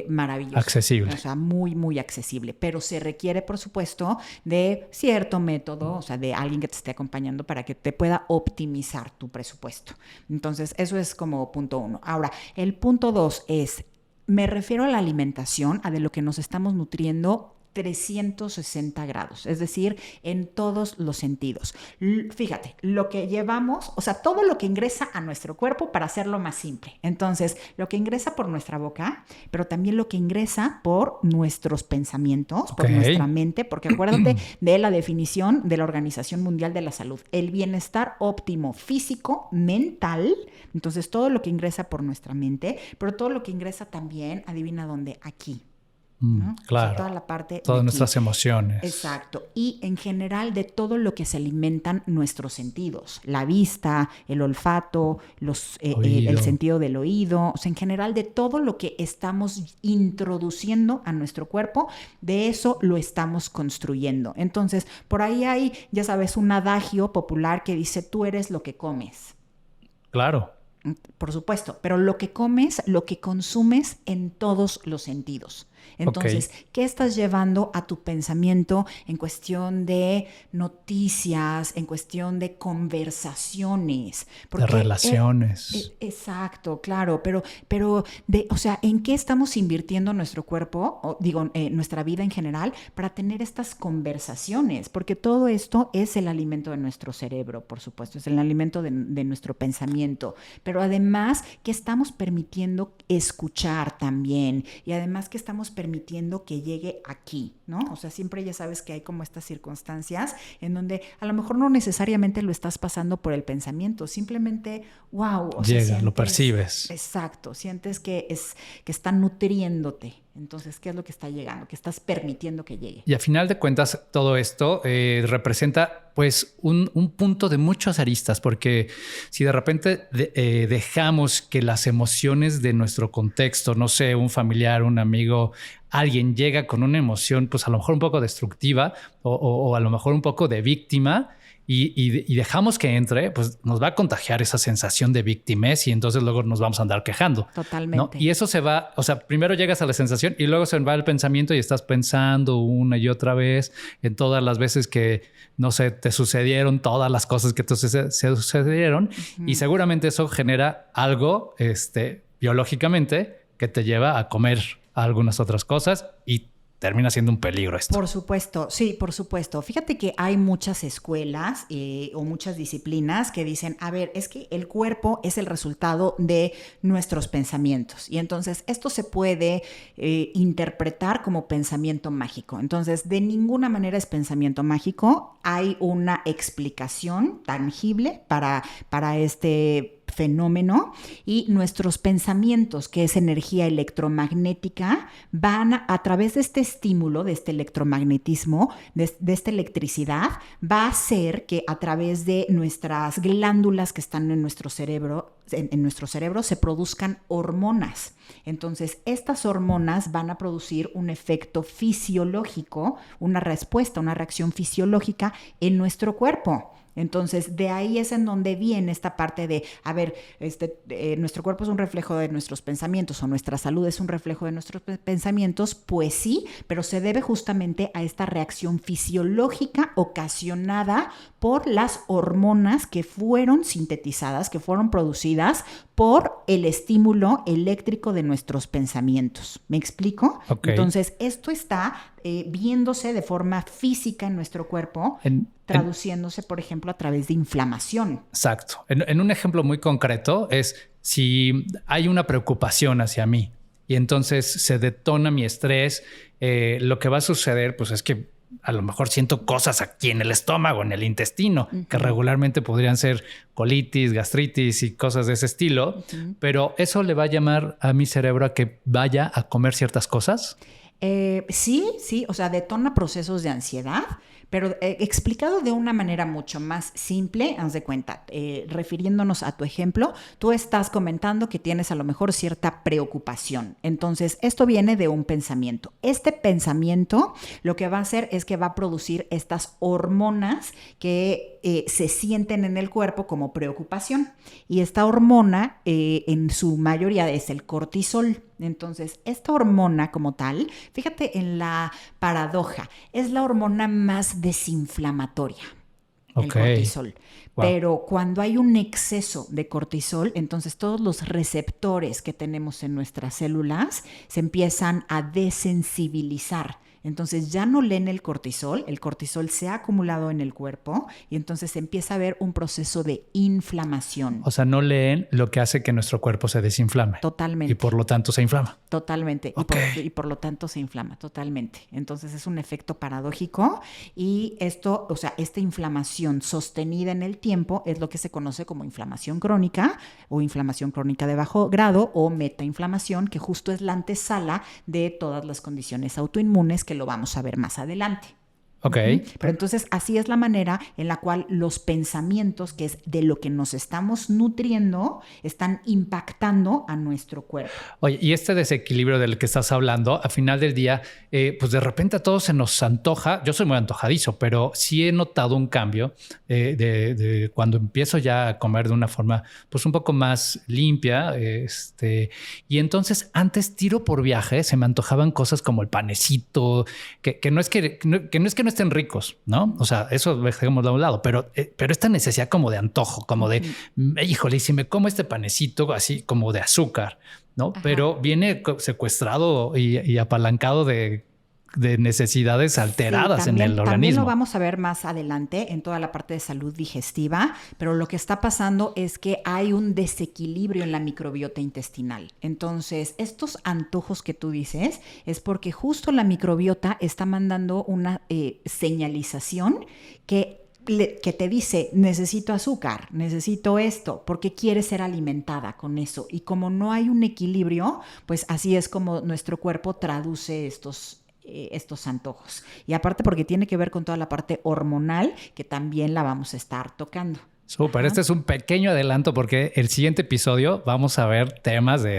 maravilloso. Accesible. O sea, muy, muy accesible. Pero se requiere, por supuesto, de cierto método, o sea, de alguien que te esté acompañando para que te pueda optimizar tu presupuesto. Entonces, eso es como punto 1. Ahora, el punto 2 es... Me refiero a la alimentación, a de lo que nos estamos nutriendo 360 grados, es decir, en todos los sentidos. Fíjate, lo que llevamos, o sea, todo lo que ingresa a nuestro cuerpo para hacerlo más simple. Entonces, lo que ingresa por nuestra boca, pero también lo que ingresa por nuestros pensamientos, por nuestra mente, porque acuérdate de la definición de la Organización Mundial de la Salud, el bienestar óptimo físico, mental. Entonces, todo lo que ingresa por nuestra mente, pero todo lo que ingresa también, adivina dónde, aquí. ¿no? Claro. O sea, toda la parte todas nuestras emociones. Exacto. Y en general de todo lo que se alimentan nuestros sentidos. La vista, el olfato, el sentido del oído. O sea, en general de todo lo que estamos introduciendo a nuestro cuerpo, de eso lo estamos construyendo. Entonces, por ahí hay, ya sabes, un adagio popular que dice, tú eres lo que comes. Claro. Por supuesto, pero lo que comes, lo que consumes en todos los sentidos. Entonces, ¿qué estás llevando a tu pensamiento en cuestión de noticias, en cuestión de conversaciones? Porque, de relaciones. Exacto, claro, pero o sea, ¿en qué estamos invirtiendo nuestro cuerpo, nuestra vida en general, para tener estas conversaciones? Porque todo esto es el alimento de nuestro cerebro, por supuesto, es el alimento de nuestro pensamiento, pero además, ¿qué estamos permitiendo escuchar también? Y además, ¿qué estamos permitiendo que llegue aquí, ¿no? O sea, siempre ya sabes que hay como estas circunstancias en donde a lo mejor no necesariamente lo estás pasando por el pensamiento, simplemente, wow. Llega, lo percibes. Exacto, sientes que está nutriéndote. Entonces, ¿qué es lo que está llegando? ¿Qué estás permitiendo que llegue? Y a final de cuentas, todo esto representa pues un punto de muchas aristas, porque si de repente dejamos que las emociones de nuestro contexto, no sé, un familiar, un amigo, alguien llega con una emoción pues a lo mejor un poco destructiva o a lo mejor un poco de víctima, y dejamos que entre, pues nos va a contagiar esa sensación de victimez y entonces luego nos vamos a andar quejando. Totalmente. ¿No? Y eso se va, o sea, primero llegas a la sensación y luego se va el pensamiento y estás pensando una y otra vez en todas las veces que, no sé, te sucedieron todas las cosas que te sucedieron. Uh-huh. Y seguramente eso genera algo biológicamente que te lleva a comer algunas otras cosas y termina siendo un peligro esto. Por supuesto, sí, por supuesto. Fíjate que hay muchas escuelas o muchas disciplinas que dicen, a ver, es que el cuerpo es el resultado de nuestros pensamientos. Y entonces esto se puede interpretar como pensamiento mágico. Entonces, de ninguna manera es pensamiento mágico. Hay una explicación tangible para este fenómeno, y nuestros pensamientos, que es energía electromagnética, van a través de este estímulo, de este electromagnetismo, de esta electricidad, va a hacer que a través de nuestras glándulas que están en nuestro cerebro, se produzcan hormonas. Entonces, estas hormonas van a producir un efecto fisiológico, una respuesta, una reacción fisiológica en nuestro cuerpo. Entonces, de ahí es en donde viene esta parte de, a ver, nuestro cuerpo es un reflejo de nuestros pensamientos o nuestra salud es un reflejo de nuestros pensamientos, pues sí, pero se debe justamente a esta reacción fisiológica ocasionada por las hormonas que fueron sintetizadas, que fueron producidas por el estímulo eléctrico de nuestros pensamientos. ¿Me explico? Okay. Entonces, esto está viéndose de forma física en nuestro cuerpo, traduciéndose, por ejemplo, a través de inflamación. Exacto. En un ejemplo muy concreto es si hay una preocupación hacia mí y entonces se detona mi estrés, lo que va a suceder pues es que a lo mejor siento cosas aquí en el estómago, en el intestino, que regularmente podrían ser colitis, gastritis y cosas de ese estilo, pero eso le va a llamar a mi cerebro a que vaya a comer ciertas cosas. Sí, o sea, detona procesos de ansiedad, pero explicado de una manera mucho más simple, haz de cuenta, refiriéndonos a tu ejemplo, tú estás comentando que tienes a lo mejor cierta preocupación. Entonces, esto viene de un pensamiento. Este pensamiento lo que va a hacer es que va a producir estas hormonas que se sienten en el cuerpo como preocupación. Y esta hormona, en su mayoría, es el cortisol. Entonces, esta hormona como tal, fíjate en la paradoja, es la hormona más desinflamatoria, el cortisol. Wow. Pero cuando hay un exceso de cortisol, entonces todos los receptores que tenemos en nuestras células se empiezan a desensibilizar. Entonces ya no leen el cortisol se ha acumulado en el cuerpo y entonces empieza a haber un proceso de inflamación. O sea, no leen lo que hace que nuestro cuerpo se desinflame. Totalmente. Y por lo tanto se inflama. Totalmente. Okay. Y por lo tanto se inflama, totalmente. Entonces es un efecto paradójico y esto, o sea, esta inflamación sostenida en el tiempo es lo que se conoce como inflamación crónica o inflamación crónica de bajo grado o metainflamación, que justo es la antesala de todas las condiciones autoinmunes que lo vamos a ver más adelante. Ok. Pero entonces así es la manera en la cual los pensamientos, que es de lo que nos estamos nutriendo, están impactando a nuestro cuerpo. Oye, y este desequilibrio del que estás hablando, al final del día, pues de repente a todos se nos antoja. Yo soy muy antojadizo, pero sí he notado un cambio de cuando empiezo ya a comer de una forma pues un poco más limpia. Y entonces antes tiro por viaje, se me antojaban cosas como el panecito, que no es que no estén ricos, ¿no? O sea, eso dejemos de un lado, pero esta necesidad como de antojo, como de, híjole, si me como este panecito así como de azúcar, ¿no? Ajá. Pero viene secuestrado y apalancado de necesidades alteradas en el organismo. También lo vamos a ver más adelante en toda la parte de salud digestiva, pero lo que está pasando es que hay un desequilibrio en la microbiota intestinal. Entonces, estos antojos que tú dices es porque justo la microbiota está mandando una señalización que te dice, necesito azúcar, necesito esto, porque quiere ser alimentada con eso. Y como no hay un equilibrio, pues así es como nuestro cuerpo traduce estos antojos. Y aparte porque tiene que ver con toda la parte hormonal que también la vamos a estar tocando. Súper, este es un pequeño adelanto porque el siguiente episodio vamos a ver temas de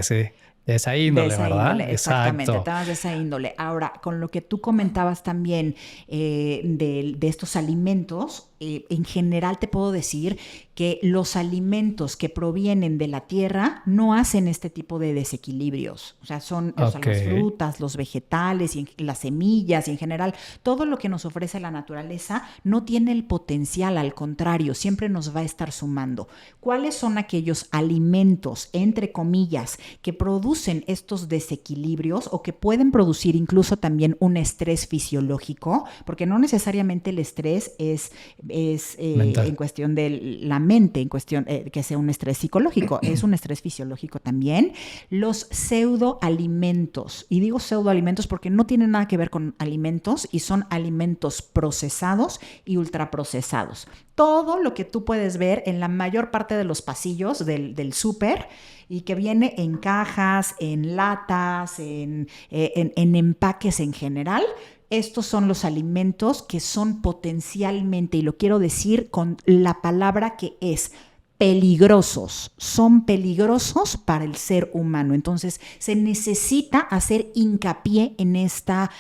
esa índole, ¿verdad? Exactamente, temas de esa índole. Ahora, con lo que tú comentabas también de estos alimentos, en general te puedo decir que los alimentos que provienen de la tierra no hacen este tipo de desequilibrios. O sea, son las frutas, los vegetales, y las semillas y en general todo lo que nos ofrece la naturaleza no tiene el potencial, al contrario, siempre nos va a estar sumando. ¿Cuáles son aquellos alimentos, entre comillas, que producen estos desequilibrios o que pueden producir incluso también un estrés fisiológico? Porque no necesariamente el estrés es en cuestión de la mente, en cuestión que sea un estrés psicológico, es un estrés fisiológico también. Los pseudoalimentos, y digo pseudoalimentos porque no tienen nada que ver con alimentos y son alimentos procesados y ultraprocesados. Todo lo que tú puedes ver en la mayor parte de los pasillos del súper y que viene en cajas, en latas, en empaques en general. Estos son los alimentos que son potencialmente, y lo quiero decir con la palabra que es, peligrosos. Son peligrosos para el ser humano. Entonces, se necesita hacer hincapié en esta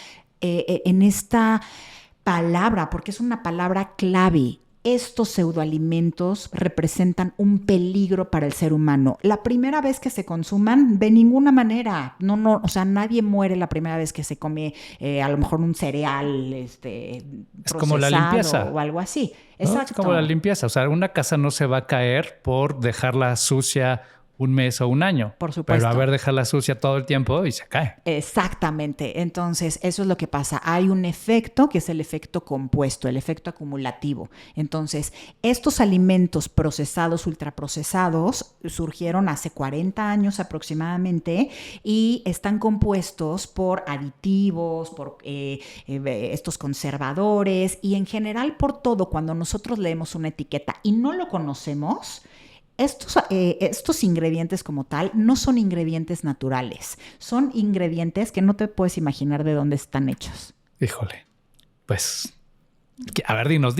palabra, porque es una palabra clave. Estos pseudoalimentos representan un peligro para el ser humano. La primera vez que se consuman, de ninguna manera. No, o sea, nadie muere la primera vez que se come a lo mejor un cereal es como la limpieza o algo así. ¿No? Exacto. Es como la limpieza. O sea, una casa no se va a caer por dejarla sucia un mes o un año. Por supuesto. Pero a ver, dejarla sucia todo el tiempo y se cae. Exactamente. Entonces, eso es lo que pasa. Hay un efecto que es el efecto compuesto, el efecto acumulativo. Entonces, estos alimentos procesados, ultraprocesados, surgieron hace 40 años aproximadamente y están compuestos por aditivos, por estos conservadores y en general por todo. Cuando nosotros leemos una etiqueta y no lo conocemos, estos ingredientes como tal no son ingredientes naturales, son ingredientes que no te puedes imaginar de dónde están hechos. Híjole, pues, a ver, dinos,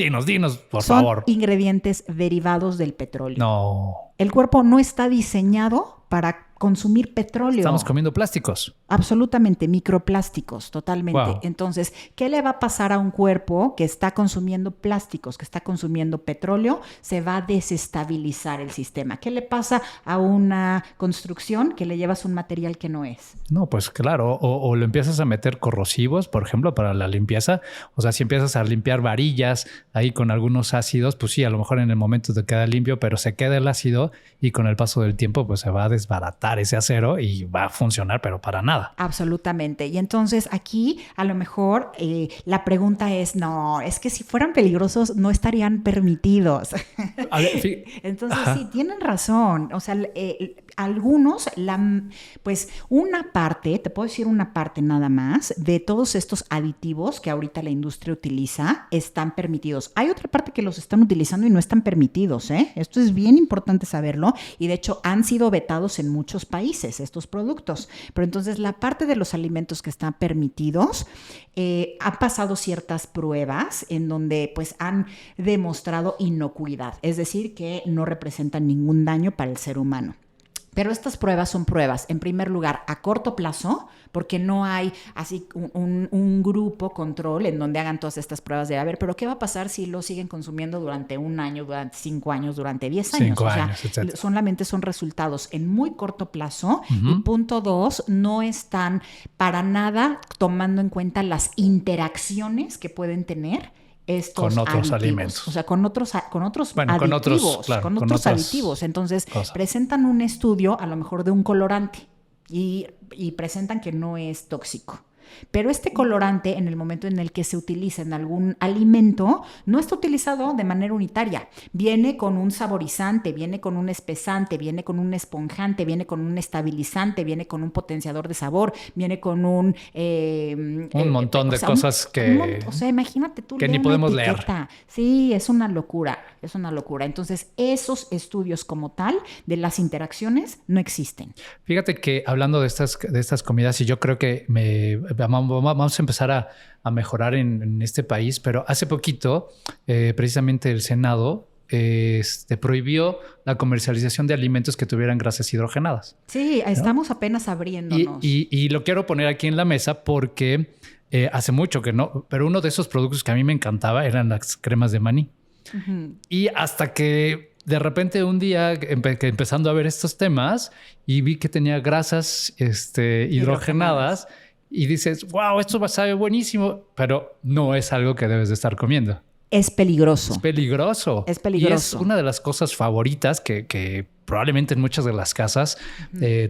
por Son favor. Ingredientes derivados del petróleo. No. El cuerpo no está diseñado para consumir petróleo. Estamos comiendo plásticos. Absolutamente, microplásticos, totalmente. Wow. Entonces, ¿qué le va a pasar a un cuerpo que está consumiendo plásticos, que está consumiendo petróleo? Se va a desestabilizar el sistema. ¿Qué le pasa a una construcción que le llevas un material que no es? No, pues claro, o lo empiezas a meter corrosivos, por ejemplo, para la limpieza. O sea, si empiezas a limpiar varillas ahí con algunos ácidos, pues sí, a lo mejor en el momento te queda limpio, pero se queda el ácido y con el paso del tiempo pues se va a desbaratar ese acero y va a funcionar, pero para nada. Absolutamente. Y entonces aquí a lo mejor la pregunta es, no, es que si fueran peligrosos no estarían permitidos. A ver, Entonces sí, tienen razón. O sea, algunos, pues una parte, te puedo decir una parte nada más, de todos estos aditivos que ahorita la industria utiliza están permitidos. Hay otra parte que los están utilizando y no están permitidos, ¿eh? Esto es bien importante saberlo y de hecho han sido vetados en muchos países estos productos. Pero entonces la parte de los alimentos que están permitidos han pasado ciertas pruebas en donde pues han demostrado inocuidad, es decir, que no representan ningún daño para el ser humano. Pero estas pruebas son pruebas, en primer lugar, a corto plazo, porque no hay así un grupo control en donde hagan todas estas pruebas de, a ver, pero ¿qué va a pasar si lo siguen consumiendo durante 1 año, durante 5 años, durante 10 años? 5 años, etcétera. Solamente son resultados en muy corto plazo. Y punto 2, no están para nada tomando en cuenta las interacciones que pueden tener estos con otros aditivos, alimentos. o sea, con otros bueno, aditivos, con otros otras aditivos. Entonces, cosas. presentan un estudio a lo mejor de un colorante y presentan que no es tóxico. Pero este colorante, en el momento en el que se utiliza en algún alimento, no está utilizado de manera unitaria. Viene con un saborizante, viene con un espesante, viene con un esponjante, viene con un estabilizante, viene con un potenciador de sabor, viene con un montón de cosas que... O sea, imagínate tú que ni podemos leer. Sí, es una locura, es una locura. Entonces, esos estudios como tal de las interacciones no existen. Fíjate que hablando de estas comidas, y yo creo que vamos a empezar a mejorar en este país, pero hace poquito, precisamente el Senado prohibió la comercialización de alimentos que tuvieran grasas hidrogenadas. Sí, estamos apenas abriéndonos. Y lo quiero poner aquí en la mesa porque hace mucho que no, pero uno de esos productos que a mí me encantaba eran las cremas de maní. Uh-huh. Y hasta que de repente un día empezando a ver estos temas y vi que tenía grasas hidrogenadas y dices, wow, esto va a saber buenísimo, pero no es algo que debes de estar comiendo. Es peligroso. Es peligroso. Es peligroso. Y es una de las cosas favoritas que probablemente en muchas de las casas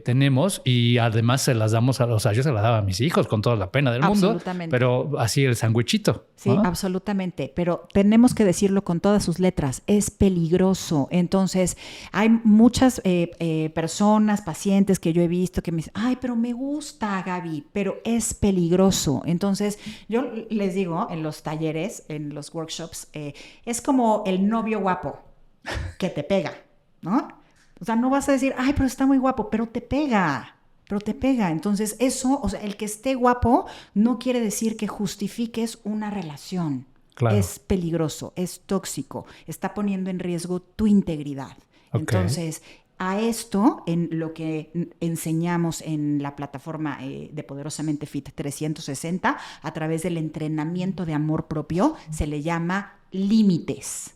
tenemos y además se las damos o sea, yo se las daba a mis hijos con toda la pena del mundo, pero así el sándwichito. Sí, absolutamente. Pero tenemos que decirlo con todas sus letras. Es peligroso. Entonces, hay muchas personas, pacientes que yo he visto que me dicen, ay, pero me gusta, Gaby, pero es peligroso. Entonces, yo les digo en los talleres, en los workshops, es como el novio guapo que te pega, ¿no? O sea, no vas a decir, ay, pero está muy guapo, pero te pega. Entonces, eso, o sea, el que esté guapo no quiere decir que justifiques una relación. Claro. Es peligroso, es tóxico, está poniendo en riesgo tu integridad. Okay. Entonces, a esto, en lo que enseñamos en la plataforma de Poderosamente Fit 360, a través del entrenamiento de amor propio, se le llama límites.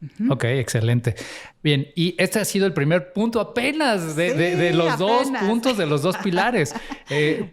Uh-huh. Ok, excelente. Bien, y este ha sido el primer punto apenas de los dos puntos, de los dos pilares.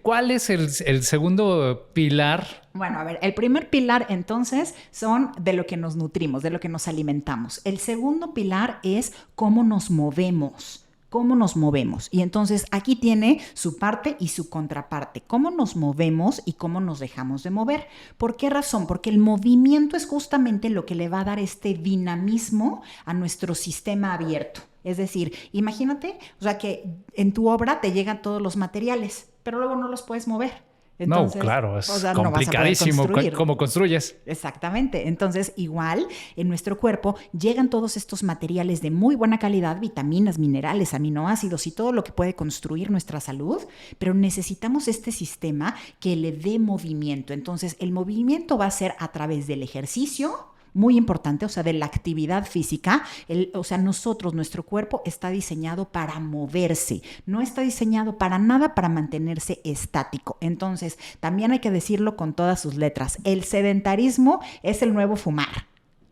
¿Cuál es el segundo pilar? Bueno, a ver, el primer pilar entonces son de lo que nos nutrimos, de lo que nos alimentamos. El segundo pilar es cómo nos movemos. cómo nos movemos. Y entonces aquí tiene su parte y su contraparte. Cómo nos movemos y cómo nos dejamos de mover. ¿Por qué razón? Porque el movimiento es justamente lo que le va a dar este dinamismo a nuestro sistema abierto. Es decir, imagínate, o sea, que en tu obra te llegan todos los materiales, pero luego no los puedes mover. Entonces, no, claro, es o sea, complicadísimo no vas a poder construir. cómo construyes. Exactamente. Entonces, igual en nuestro cuerpo llegan todos estos materiales de muy buena calidad, vitaminas, minerales, aminoácidos y todo lo que puede construir nuestra salud, pero necesitamos este sistema que le dé movimiento. Entonces, el movimiento va a ser a través del ejercicio, muy importante, o sea, de la actividad física. O sea, nuestro cuerpo está diseñado para moverse, no está diseñado para nada para mantenerse estático. Entonces, también hay que decirlo con todas sus letras. El sedentarismo es el nuevo fumar.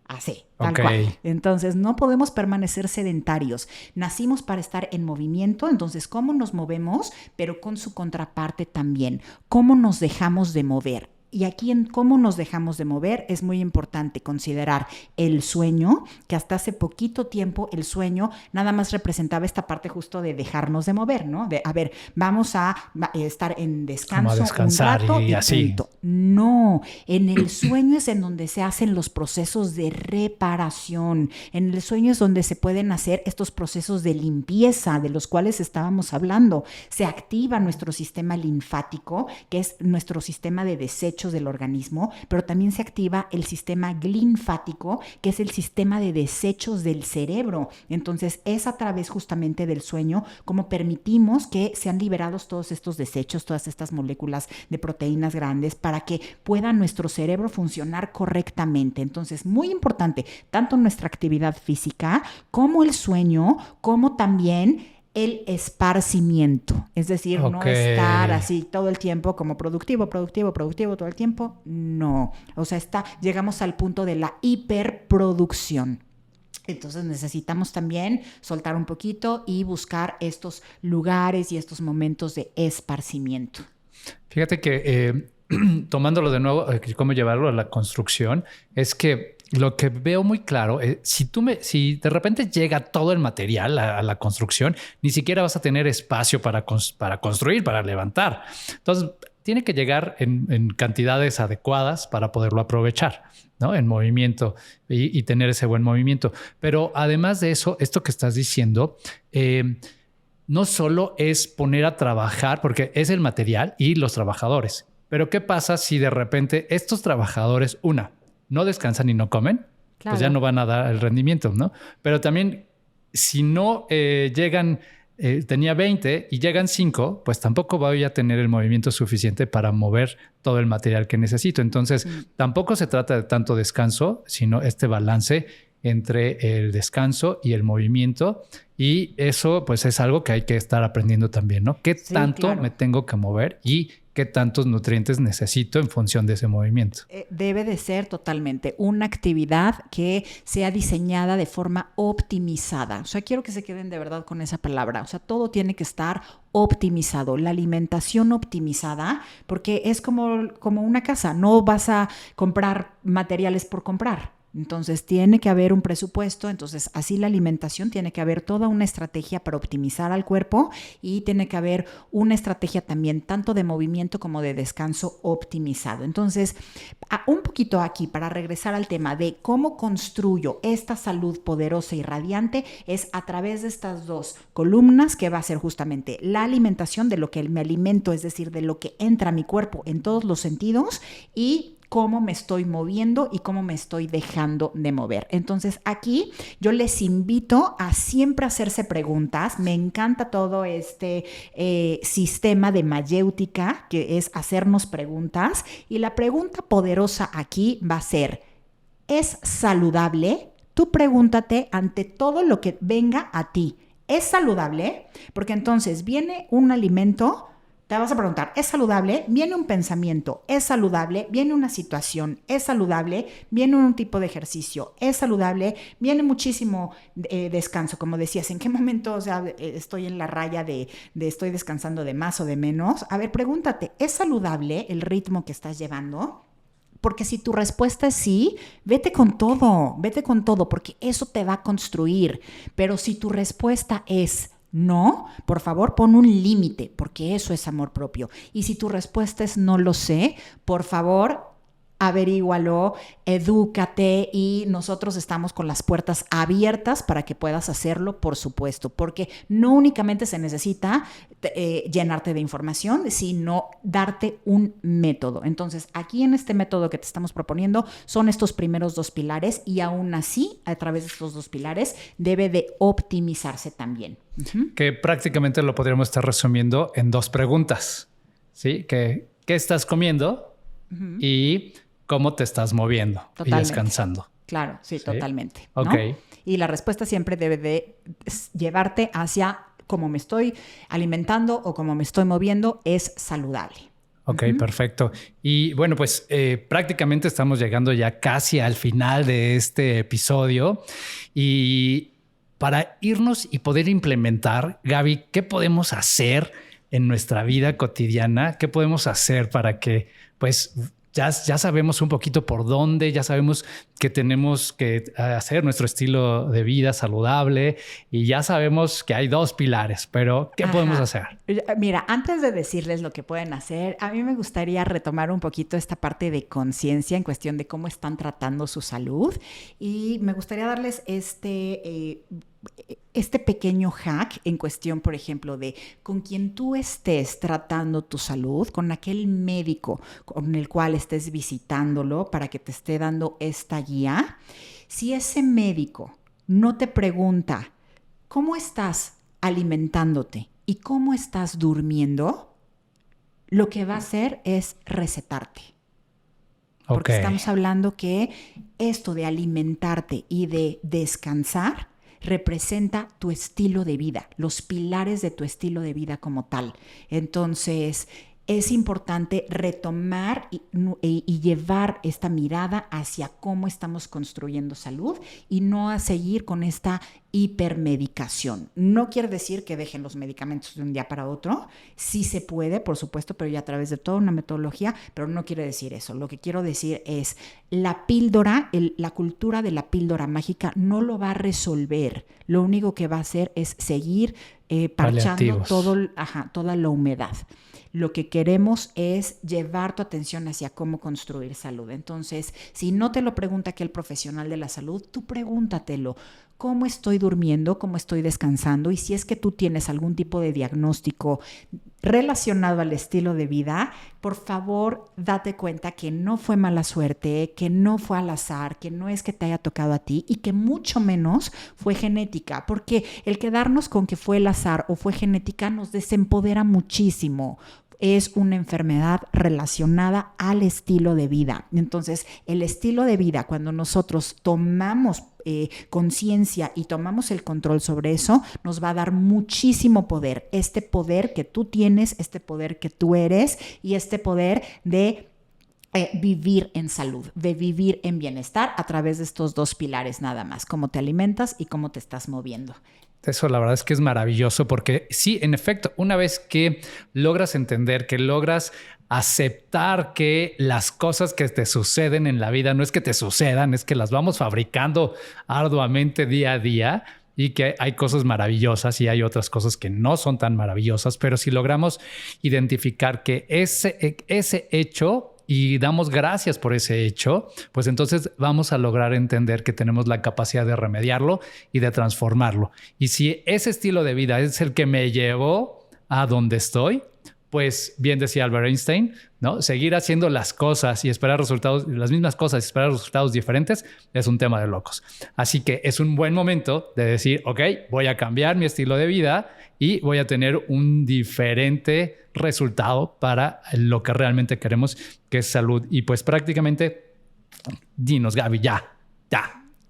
Así, tal cual. Entonces, no podemos permanecer sedentarios. Nacimos para estar en movimiento. Entonces, ¿cómo nos movemos? Pero con su contraparte también. ¿Cómo nos dejamos de mover? Y aquí en cómo nos dejamos de mover es muy importante considerar el sueño, que hasta hace poquito tiempo el sueño nada más representaba esta parte justo de dejarnos de mover, ¿no? De, a ver, vamos a estar en descanso como a descansar un rato y así. punto. No, en el sueño es en donde se hacen los procesos de reparación. En el sueño es donde se pueden hacer estos procesos de limpieza de los cuales estábamos hablando. Se activa nuestro sistema linfático, que es nuestro sistema de desechos del organismo, pero también se activa el sistema linfático, que es el sistema de desechos del cerebro. Entonces, es a través justamente del sueño como permitimos que sean liberados todos estos desechos, todas estas moléculas de proteínas grandes para que pueda nuestro cerebro funcionar correctamente. Entonces, muy importante, tanto nuestra actividad física como el sueño, como también el esparcimiento, es decir, no estar así todo el tiempo como productivo todo el tiempo, no. O sea, llegamos al punto de la hiperproducción. Entonces necesitamos también soltar un poquito y buscar estos lugares y estos momentos de esparcimiento. Fíjate que tomándolo de nuevo, cómo llevarlo a la construcción, es que lo que veo muy claro es si de repente llega todo el material a la construcción, ni siquiera vas a tener espacio para construir, para levantar. Entonces, tiene que llegar en cantidades adecuadas para poderlo aprovechar, ¿no? En movimiento y tener ese buen movimiento. Pero además de eso, esto que estás diciendo, no solo es poner a trabajar, porque es el material y los trabajadores. Pero ¿qué pasa si de repente estos trabajadores, no descansan y no comen? Claro. Pues ya no van a dar el rendimiento, ¿no? Pero también si no llegan, tenía 20 y llegan 5, pues tampoco voy a tener el movimiento suficiente para mover todo el material que necesito. Entonces, tampoco se trata de tanto descanso, sino este balance entre el descanso y el movimiento. Y eso pues es algo que hay que estar aprendiendo también, ¿no? ¿Qué tanto me tengo que mover y qué tantos nutrientes necesito en función de ese movimiento? Debe de ser totalmente una actividad que sea diseñada de forma optimizada. O sea, quiero que se queden de verdad con esa palabra. O sea, todo tiene que estar optimizado. La alimentación optimizada, porque es como una casa. No vas a comprar materiales por comprar. Entonces tiene que haber un presupuesto, entonces así la alimentación tiene que haber toda una estrategia para optimizar al cuerpo y tiene que haber una estrategia también tanto de movimiento como de descanso optimizado. Entonces, un poquito aquí para regresar al tema de cómo construyo esta salud poderosa y radiante es a través de estas dos columnas que va a ser justamente la alimentación de lo que me alimento, es decir, de lo que entra a mi cuerpo en todos los sentidos y cómo me estoy moviendo y cómo me estoy dejando de mover. Entonces aquí yo les invito a siempre hacerse preguntas. Me encanta todo este sistema de mayéutica que es hacernos preguntas y la pregunta poderosa aquí va a ser, ¿es saludable? Tú pregúntate ante todo lo que venga a ti. ¿Es saludable? Porque entonces viene un alimento. Te vas a preguntar, ¿es saludable? Viene un pensamiento, ¿es saludable? Viene una situación, ¿es saludable? Viene un tipo de ejercicio, ¿es saludable? Viene muchísimo descanso, como decías, ¿en qué momento estoy en la raya de estoy descansando de más o de menos? A ver, pregúntate, ¿es saludable el ritmo que estás llevando? Porque si tu respuesta es sí, vete con todo, porque eso te va a construir. Pero si tu respuesta es No, por favor, pon un límite, porque eso es amor propio. Y si tu respuesta es no lo sé, por favor, averígualo, edúcate, y nosotros estamos con las puertas abiertas para que puedas hacerlo, por supuesto, porque no únicamente se necesita llenarte de información, sino darte un método. Entonces, aquí en este método que te estamos proponiendo son estos primeros 2 pilares, y aún así, a través de estos 2 pilares, debe de optimizarse también. Que prácticamente lo podríamos estar resumiendo en 2 preguntas, ¿sí? ¿Qué estás comiendo? Y cómo te estás moviendo y descansando. Claro, sí, totalmente, ¿no? Ok. Y la respuesta siempre debe de llevarte hacia cómo me estoy alimentando o cómo me estoy moviendo es saludable. Ok, perfecto. Y bueno, pues prácticamente estamos llegando ya casi al final de este episodio. Y para irnos y poder implementar, Gaby, ¿qué podemos hacer en nuestra vida cotidiana? ¿Qué podemos hacer para que, pues, ya sabemos un poquito por dónde, ya sabemos que tenemos que hacer nuestro estilo de vida saludable, y ya sabemos que hay 2 pilares, pero ¿qué podemos hacer? Mira, antes de decirles lo que pueden hacer, a mí me gustaría retomar un poquito esta parte de conciencia en cuestión de cómo están tratando su salud, y me gustaría darles este pequeño hack en cuestión, por ejemplo, de con quien tú estés tratando tu salud, con aquel médico con el cual estés visitándolo para que te esté dando esta guía. Si ese médico no te pregunta cómo estás alimentándote y cómo estás durmiendo, lo que va a hacer es recetarte. Porque estamos hablando que esto de alimentarte y de descansar representa tu estilo de vida, los pilares de tu estilo de vida como tal. Entonces, es importante retomar y llevar esta mirada hacia cómo estamos construyendo salud, y no a seguir con esta hipermedicación. No quiere decir que dejen los medicamentos de un día para otro. Sí se puede, por supuesto, pero ya a través de toda una metodología, pero no quiere decir eso. Lo que quiero decir es la píldora, la cultura de la píldora mágica no lo va a resolver. Lo único que va a hacer es seguir parchando toda la humedad. Lo que queremos es llevar tu atención hacia cómo construir salud. Entonces, si no te lo pregunta aquel profesional de la salud, tú pregúntatelo. ¿Cómo estoy durmiendo? ¿Cómo estoy descansando? Y si es que tú tienes algún tipo de diagnóstico relacionado al estilo de vida, por favor, date cuenta que no fue mala suerte, que no fue al azar, que no es que te haya tocado a ti, y que mucho menos fue genética, porque el quedarnos con que fue el azar o fue genética nos desempodera muchísimo. Es una enfermedad relacionada al estilo de vida. Entonces, el estilo de vida, cuando nosotros tomamos conciencia y tomamos el control sobre eso, nos va a dar muchísimo poder. Este poder que tú tienes, este poder que tú eres, y este poder de vivir en salud, de vivir en bienestar a través de estos 2 pilares nada más: cómo te alimentas y cómo te estás moviendo. Eso la verdad es que es maravilloso, porque sí, en efecto, una vez que logras entender, que logras aceptar que las cosas que te suceden en la vida no es que te sucedan, es que las vamos fabricando arduamente día a día, y que hay cosas maravillosas y hay otras cosas que no son tan maravillosas, pero si logramos identificar que ese hecho, y damos gracias por ese hecho, pues entonces vamos a lograr entender que tenemos la capacidad de remediarlo y de transformarlo. Y si ese estilo de vida es el que me llevó a donde estoy, pues bien decía Albert Einstein, ¿no? Seguir haciendo las cosas y esperar resultados, las mismas cosas y esperar resultados diferentes, es un tema de locos. Así que es un buen momento de decir, ok, voy a cambiar mi estilo de vida y voy a tener un diferente resultado para lo que realmente queremos, que es salud. Y pues prácticamente, dinos, Gaby, ya,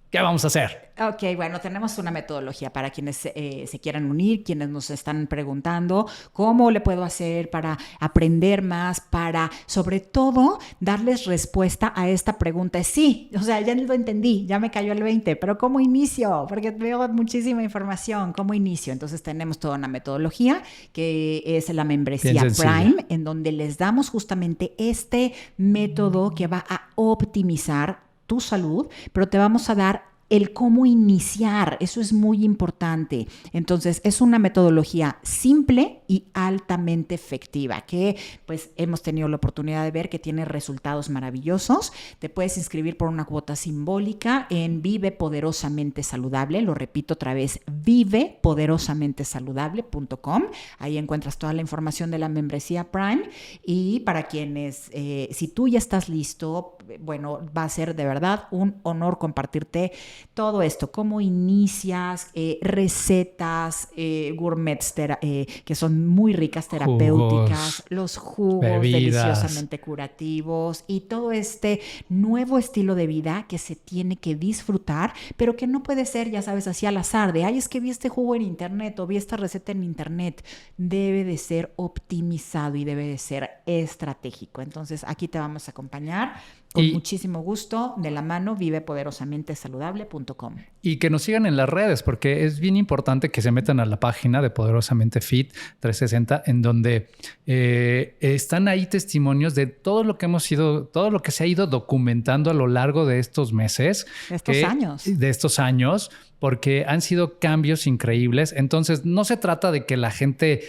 ¿qué vamos a hacer? Ok, bueno, tenemos una metodología para quienes se quieran unir, quienes nos están preguntando cómo le puedo hacer para aprender más, para sobre todo darles respuesta a esta pregunta. Sí, o sea, ya lo entendí, ya me cayó el 20, pero ¿cómo inicio? Porque veo muchísima información, ¿cómo inicio? Entonces tenemos toda una metodología que es la membresía Prime, en donde les damos justamente este método que va a optimizar tu salud, pero te vamos a dar el cómo iniciar, eso es muy importante. Entonces, es una metodología simple y altamente efectiva que pues hemos tenido la oportunidad de ver que tiene resultados maravillosos. Te puedes inscribir por una cuota simbólica en Vive Poderosamente Saludable, lo repito otra vez, vivepoderosamentesaludable.com. Ahí encuentras toda la información de la membresía Prime y para quienes, si tú ya estás listo, bueno, va a ser de verdad un honor compartirte todo esto, cómo inicias, recetas, gourmets que son muy ricas, terapéuticas, los jugos bebidas, deliciosamente curativos y todo este nuevo estilo de vida que se tiene que disfrutar, pero que no puede ser, ya sabes, así al azar de, ay, es que vi este jugo en internet o vi esta receta en internet. Debe de ser optimizado y debe de ser estratégico. Entonces, aquí te vamos a acompañar con muchísimo gusto, de la mano, vivepoderosamentesaludable.com. Y que nos sigan en las redes, porque es bien importante que se metan a la página de Poderosamente Fit 360, en donde están ahí testimonios de todo lo que todo lo que se ha ido documentando a lo largo de estos meses. De estos años, porque han sido cambios increíbles. Entonces, no se trata de que la gente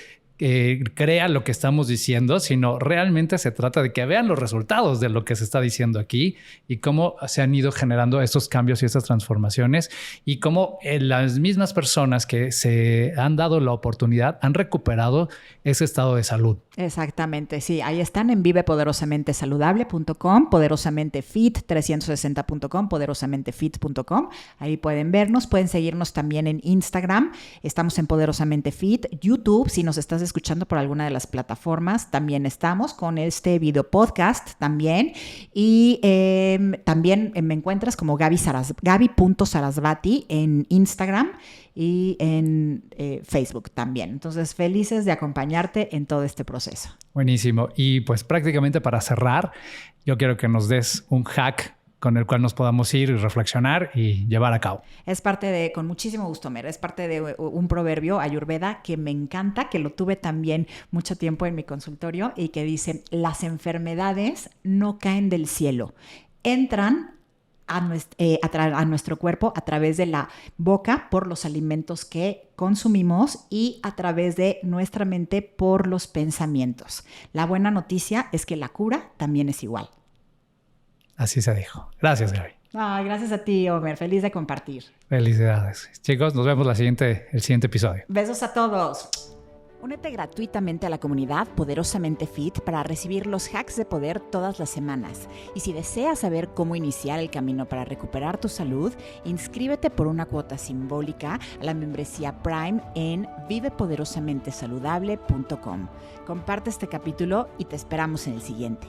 crea lo que estamos diciendo, sino realmente se trata de que vean los resultados de lo que se está diciendo aquí y cómo se han ido generando estos cambios y estas transformaciones y cómo las mismas personas que se han dado la oportunidad han recuperado ese estado de salud. Exactamente, sí, ahí están en vivepoderosamentesaludable.com, poderosamentefit360.com, poderosamentefit.com, ahí pueden vernos, pueden seguirnos también en Instagram, estamos en Poderosamente Fit, YouTube, si nos estás escuchando por alguna de las plataformas, también estamos con este video podcast también, y también me encuentras como Gaby.Sarasvati en Instagram y en Facebook también. Entonces, felices de acompañarte en todo este proceso. Buenísimo. Y pues prácticamente para cerrar, yo quiero que nos des un hack con el cual nos podamos ir y reflexionar y llevar a cabo. Es parte de, con muchísimo gusto, Mer, es parte de un proverbio ayurveda que me encanta, que lo tuve también mucho tiempo en mi consultorio y que dice, las enfermedades no caen del cielo, entran a nuestro cuerpo a través de la boca por los alimentos que consumimos y a través de nuestra mente por los pensamientos. La buena noticia es que la cura también es igual. Así se dijo. Gracias, Gaby. Ay, gracias a ti, Omer. Feliz de compartir. Felicidades. Chicos, nos vemos el siguiente episodio. Besos a todos. Únete gratuitamente a la comunidad Poderosamente Fit para recibir los hacks de poder todas las semanas. Y si deseas saber cómo iniciar el camino para recuperar tu salud, inscríbete por una cuota simbólica a la membresía Prime en vivepoderosamentesaludable.com. Comparte este capítulo y te esperamos en el siguiente.